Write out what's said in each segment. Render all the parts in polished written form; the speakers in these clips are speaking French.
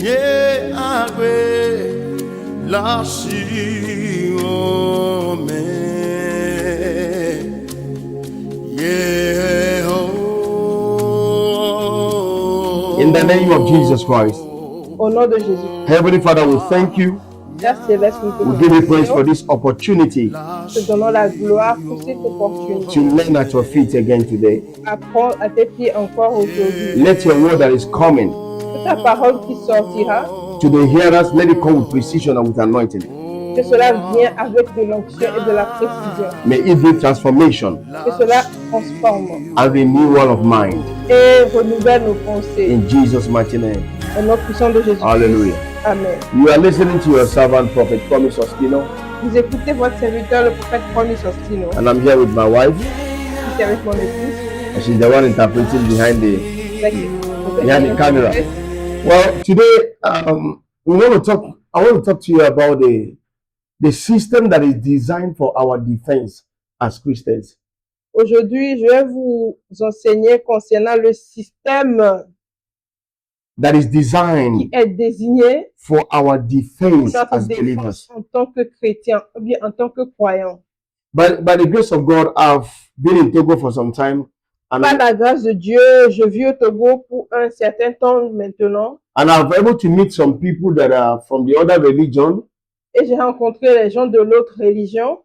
Yeah, agwe la shiome. Yeah, oh. In the name of Jesus Christ. Au nom de Jésus. Heavenly Father, we thank you. Père Céleste, nous te We give you praise for remercions. this opportunity Te donnons la gloire pour cette opportunité. to learn at your feet again today. Apprends à tes pieds encore aujourd'hui. Let your word that is coming Que ta parole qui sortira, to the hearers, let it come with precision and with anointing. que cela vienne avec de l'onction et de la précision. May it be transformation Que cela transforme and renewal of mind. et renouvelle nos pensées. In Jesus' mighty name. Au nom puissant de Jésus. Hallelujah. Amen. You are listening to your servant, Prophet Promise Ospino, Vous écoutez votre serviteur, le prophète Promise Ospino. and I'm here with my wife. Je suis avec mon épouse. And she's the one interpreting behind the camera. Well, today I want to talk to you about the system that is designed for our defense as Christians. Aujourd'hui, je vais vous enseigner concernant le système That is qui designed est désigné for our pour defense notre as défense believers. en tant que chrétien ou bien en tant que croyant. By the grace of God, I've been in Togo for some time, and Par la grâce de Dieu, je vis au Togo pour un certain temps maintenant I've been able to meet some people that are from the other religion, et j'ai rencontré les gens de l'autre religion,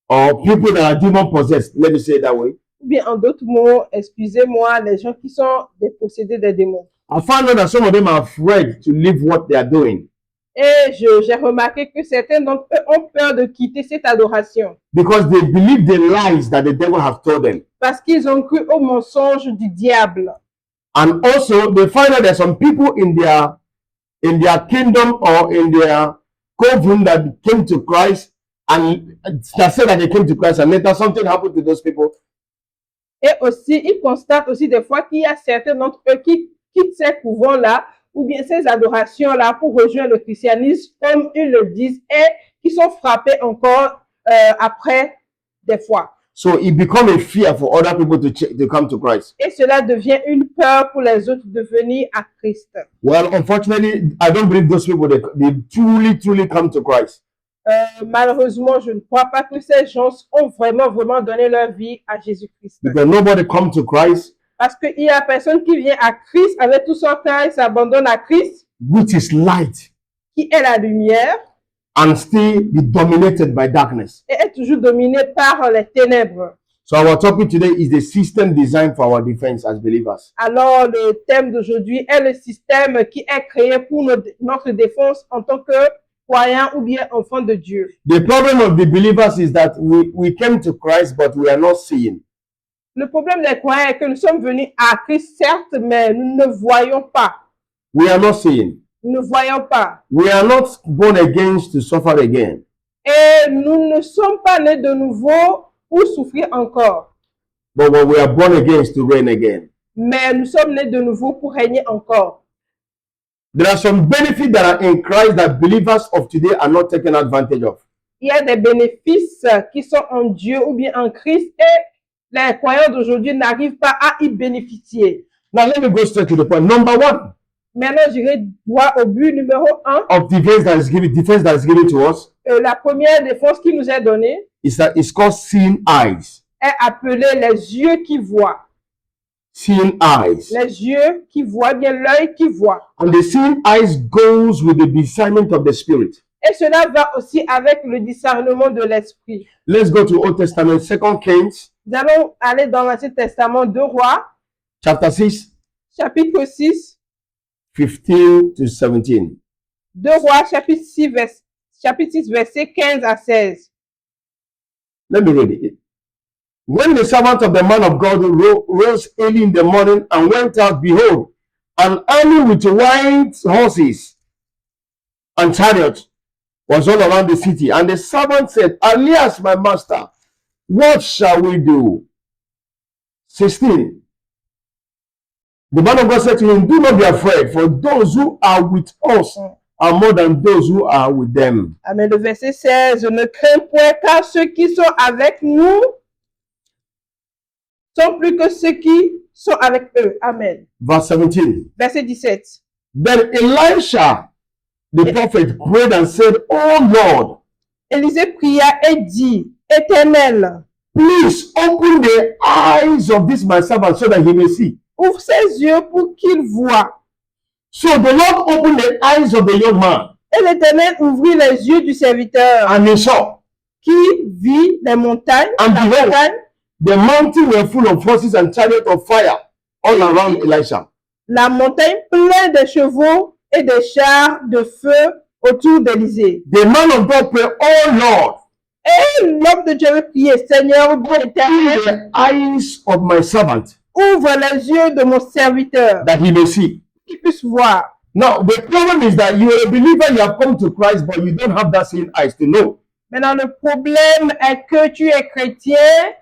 or people that are demon possessed. Let me say it that way. ou bien en d'autres mots, excusez-moi, les gens qui sont des possédés des démons. I found out that some of them are afraid to leave what they are doing Et j'ai remarqué que certains d'entre eux ont peur de quitter cette adoration because they believe the lies that the devil has told them. parce qu'ils ont cru au mensonge du diable. And also, they find out that some people in their kingdom or in their coven that came to Christ and that said that they came to Christ, and later something happened to those people. Et aussi, ils constatent aussi des fois qu'il y a certains d'entre eux qui quittent ces couvents-là ou bien ces adorations-là pour rejoindre le christianisme, comme ils le disent, et qui sont frappés encore après des fois. So it becomes a fear for other people to come to Christ. Et cela devient une peur pour les autres de venir à Christ. Well, unfortunately, I don't believe those people, they truly come to Christ. Malheureusement, je ne crois pas que ces gens ont vraiment donné leur vie à Jésus-Christ. Because nobody comes to Christ Parce qu'il y a personne qui vient à Christ avec tout son cœur et s'abandonne à Christ, which is light qui est la lumière, and still be dominated by darkness. et est toujours dominé par les ténèbres. So our topic today is the system designed for our defense as believers. Alors, le thème d'aujourd'hui est le système qui est créé pour notre défense en tant que croyants ou bien enfants de Dieu. The problem of the believers is that we came to Christ, but we are not seeing. Le problème des croyants est que nous sommes venus à Christ, certes, mais nous ne voyons pas. We are not seeing. Nous ne voyons pas. We are not born again to suffer again. Et nous ne sommes pas nés de nouveau pour souffrir encore. But when we are born again to reign again. Mais nous sommes nés de nouveau pour régner encore. There are some benefits that are in Christ that believers of today are not taking advantage of. Il y a des bénéfices qui sont en Dieu ou bien en Christ et les croyants d'aujourd'hui n'arrivent pas à y bénéficier. Now let me go straight to the point. Number one Maintenant, j'irai droit au but numéro 1. of defense that is given to us La première défense qui nous est donnée is that it's called seeing eyes. est appelée les yeux qui voient. Seeing eyes. Les yeux qui voient, bien l'œil qui voit. And the seeing eyes goes with the discernment of the Spirit. Et cela va aussi avec le discernement de l'esprit. Let's go to Old Testament, 2 Kings, Nous allons aller dans l'Ancien Testament de Rois, chapter 6, chapitre 6, 15 to 17. de Rois, chapitre 6, versets 15 à 16. Let me read it. When the servant of the man of God rose early in the morning and went out, behold, an army with white horses and chariots was all around the city. And the servant said, Aeneas, my master, what shall we do? 16. The man of God said to him, do not be afraid, for those who are with us are more than those who are with them. Amen. Le verset 16. Ne crains point, car ceux qui sont avec nous sont plus que ceux qui sont avec eux. Amen. Verse 17. Verset 17. Then Elisha, the prophet, prayed and said, "Oh Lord, Élisée pria et dit, Éternel, please open the eyes of this my servant so that he may see." ouvre ses yeux pour qu'il voie. So the Lord opened the eyes of the young man, Et l'Éternel ouvrit les yeux du serviteur and he saw qui vit les montagnes, And la behold, montagne, the mountains were full of horses and chariots of fire all around Elisha. la montagne pleine de chevaux et de chars de feu autour d'Élysée. The man of God prayed, "Oh Lord, Et l'homme de Dieu avait prié, Seigneur, Dieu open éternel, the eyes of my servant ouvre les yeux de mon serviteur, that he may see." qu'il puisse voir. Now, the problem is that you are a believer, you have come to Christ, but you don't have that same eyes to know. Maintenant, le problème est que tu es chrétien,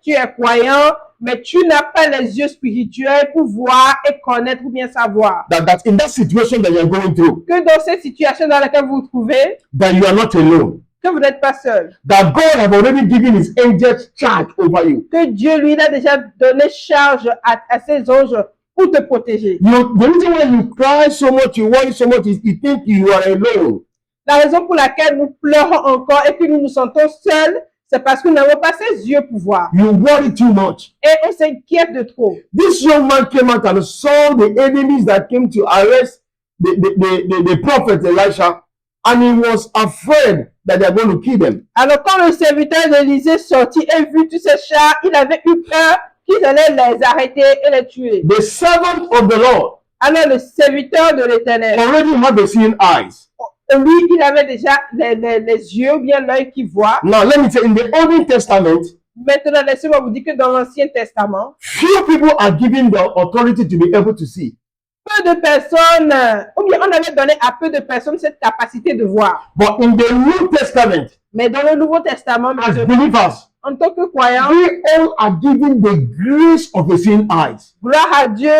tu es croyant, mais tu n'as pas les yeux spirituels pour voir et connaître ou bien savoir That in that situation that you're going through, que dans cette situation dans laquelle vous vous trouvez, that you are not alone. que vous n'êtes pas seul, That God have already given his angels charge over you. que Dieu lui a déjà donné charge à ses anges pour te protéger. The reason why you cry so much, you worry so much, is you think you are alone. La raison pour laquelle nous pleurons encore et que nous nous sentons seuls, c'est parce que nous n'avons pas ses yeux pour voir. You worry too much. Et on s'inquiète de trop. This young man came out and saw the enemies that came to arrest the prophet Elisha, and he was afraid that they are going to kill them. Alors quand le serviteur d'Élysée sortit et vit tous ces chars, il avait eu peur qu'ils allaient les arrêter et les tuer. The servant of the Lord Alors le serviteur de l'Éternel, already had the seeing eyes. lui, il avait déjà les yeux ou bien l'œil qui voit. Now, let me say, in the Old Testament, Maintenant, laissez-moi vous dire que dans l'Ancien Testament, few people are given the authority to be able to see. peu de personnes, ou bien on avait donné à peu de personnes cette capacité de voir. But in the New Testament, Mais dans le Nouveau Testament, as monsieur, believers, en tant que croyants, we all are given the grace of the seeing eyes. gloire à Dieu,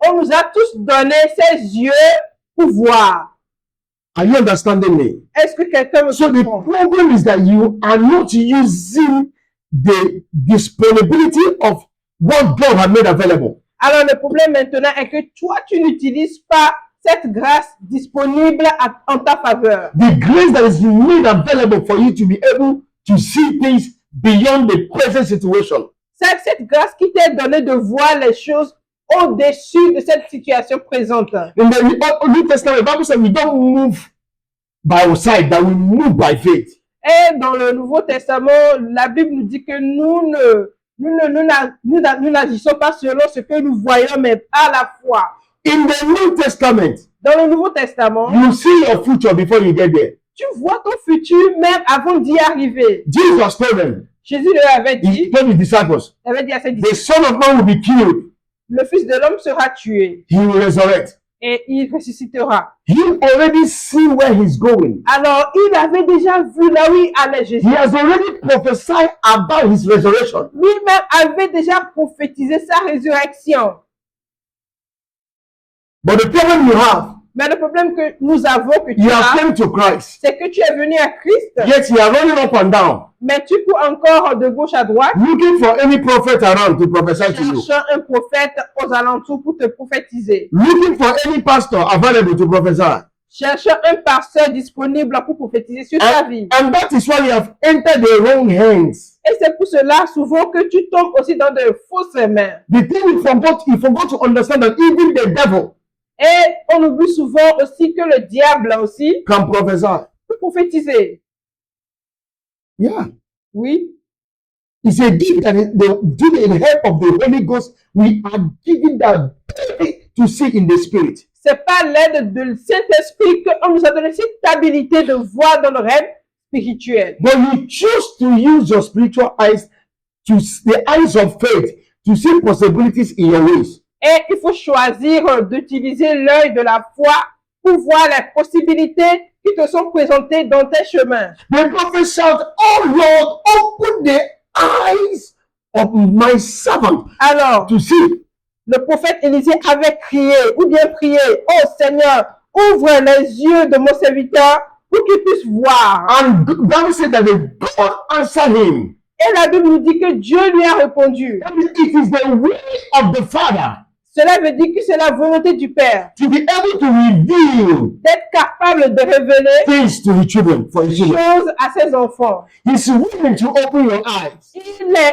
on nous a tous donné ses yeux pour voir. Are you understanding me? Est-ce que quelqu'un me So the comprend? problem is that you are not using the disponibility of what God has made available. Alors le problème maintenant est que toi, tu n'utilises pas cette grâce disponible en ta faveur. The grace that is made available for you to be able to see things beyond the present situation. C'est cette grâce qui t'est donnée de voir les choses au-dessus de cette situation présente. In the New Testament, the Bible says we don't move by our sight, that we move by faith. Et dans le Nouveau Testament, la Bible nous dit que nous n'agissons pas selon ce que nous voyons, mais à la foi. In the New Testament, Dans le Nouveau Testament, you see your future before you get there. tu vois ton futur même avant d'y arriver. Jesus told them, Jésus leur avait he dit, told his disciples, il avait dit à ses the disciples, Son of Man will be killed, le Fils de l'homme sera tué he will resurrect. et il ressuscitera. He already see where he's going. Alors, il avait déjà vu là où il allait Jésus. He has already prophesied about his resurrection. Lui-même avait déjà prophétisé sa résurrection. But the problem you have, Mais le problème que nous avons, que tu you have as, come to Christ, c'est que tu es venu à Christ, yet you are running up and down, mais tu cours encore de gauche à droite, looking for any prophet around to prophesy to you, cherchant un prophète aux alentours pour te prophétiser, looking for any pastor available to prophesy. cherchant un pasteur disponible pour prophétiser sur ta vie. And that is why you have entered the wrong hands. Et c'est pour cela souvent que tu tombes aussi dans de fausses mains. The thing you forgot to understand that even the devil Et on oublie souvent aussi que le diable aussi can prophesy. peut prophétiser. Yeah. Oui. It's a gift that due to the help of the Holy Ghost, we are given that ability to see in the spirit. C'est pas l'aide du Saint-Esprit qu'on nous a donné cette habilité de voir dans le rêve spirituel. But you choose to use your spiritual eyes, the eyes of faith, to see possibilities in your ways. Et il faut choisir d'utiliser l'œil de la foi pour voir les possibilités qui te sont présentées dans tes chemins. The prophet shouted, "Oh Lord, open the eyes of my servant Alors, to see." le prophète Élisée avait crié, ou bien prié, oh Seigneur, ouvre les yeux de mon serviteur pour qu'il puisse voir. And Bible said that God answered him. Et la Bible nous dit que Dieu lui a répondu. It is the will of the Father Cela veut dire que c'est la volonté du Père to be able to reveal d'être capable de révéler things to his children, for his children. choses à ses enfants. He's willing to open your eyes.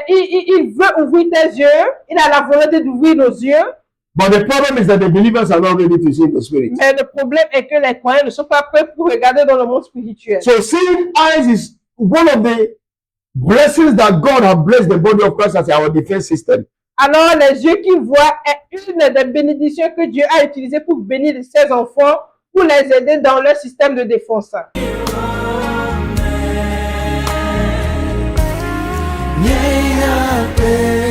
Il veut ouvrir tes yeux. Il a la volonté d'ouvrir nos yeux. But the problem is that the believers are not ready to see in the spirit. Mais le problème est que les croyants ne sont pas prêts pour regarder dans le monde spirituel. So seeing eyes is one of the blessings that God has blessed the body of Christ as our defense system. Alors, les yeux qui voient est une des bénédictions que Dieu a utilisées pour bénir ses enfants, pour les aider dans leur système de défense. Yeah, yeah,